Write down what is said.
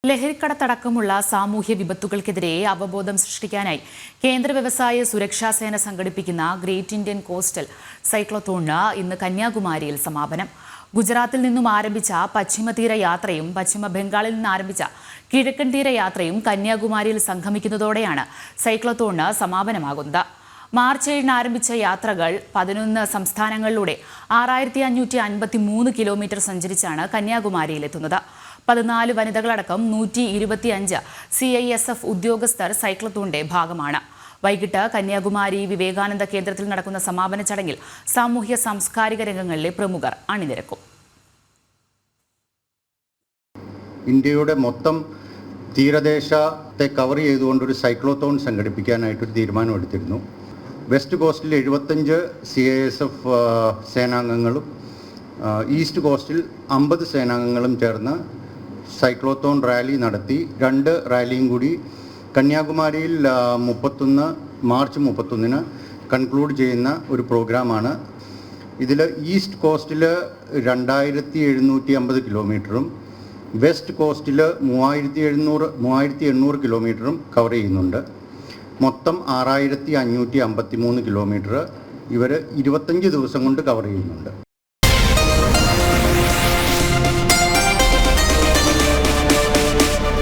ലഹരിക്കടത്തടക്കമുള്ള സാമൂഹ്യ വിപത്തുകൾക്കെതിരെ അവബോധം സൃഷ്ടിക്കാനായി കേന്ദ്ര വ്യവസായ സുരക്ഷാ സേന സംഘടിപ്പിക്കുന്ന ഗ്രേറ്റ് ഇന്ത്യൻ കോസ്റ്റൽ സൈക്ലോത്തോണിന് ഇന്ന് കന്യാകുമാരിയിൽ സമാപനം. ഗുജറാത്തിൽ നിന്നും ആരംഭിച്ച പശ്ചിമതീര യാത്രയും പശ്ചിമ ബംഗാളിൽ നിന്ന് ആരംഭിച്ച കിഴക്കൻ തീര യാത്രയും കന്യാകുമാരിയിൽ സംഗമിക്കുന്നതോടെയാണ് സൈക്ലോത്തോണിന് സമാപനമാകുന്നത്. മാർച്ച് 7-ന് ആരംഭിച്ച യാത്രകൾ 11 സംസ്ഥാനങ്ങളിലൂടെ 6553 കിലോമീറ്റർ സഞ്ചരിച്ചാണ് കന്യാകുമാരിയിലെത്തുന്നത്. 14 വനിതകളടക്കം 125 CISF ഉദ്യോഗസ്ഥർ സൈക്ലത്തോണിന്റെ ഭാഗമാണ്. വൈകിട്ട് കന്യാകുമാരി വിവേകാനന്ദ കേന്ദ്രത്തിൽ നടക്കുന്ന സമാപന ചടങ്ങിൽ സാമൂഹ്യ സാംസ്കാരിക രംഗങ്ങളിലെ പ്രമുഖർ അണിനിരക്കും. ഇന്ത്യയുടെ മൊത്തം തീരദേശത്തെ കവർ ചെയ്തുകൊണ്ടൊരു സൈക്ലോത്തോൺ സംഘടിപ്പിക്കാനായിട്ടൊരു തീരുമാനമെടുത്തിരുന്നു. വെസ്റ്റ് കോസ്റ്റിൽ 75 CISF സേനാംഗങ്ങളും ഈസ്റ്റ് കോസ്റ്റിൽ 50 സേനാംഗങ്ങളും ചേർന്ന് സൈക്ലോത്തോൺ റാലി നടത്തി. 2 റാലിയും കൂടി കന്യാകുമാരിയിൽ മാർച്ച് 31-ന് കൺക്ലൂഡ് ചെയ്യുന്ന ഒരു പ്രോഗ്രാമാണ്. ഇതിൽ ഈസ്റ്റ് കോസ്റ്റിൽ 2750 കിലോമീറ്ററും വെസ്റ്റ് കോസ്റ്റിൽ 3800 കിലോമീറ്ററും കവർ ചെയ്യുന്നുണ്ട്. മൊത്തം 6553 കിലോമീറ്റർ ഇവർ 25 ദിവസം കൊണ്ട് കവർ ചെയ്യുന്നുണ്ട്.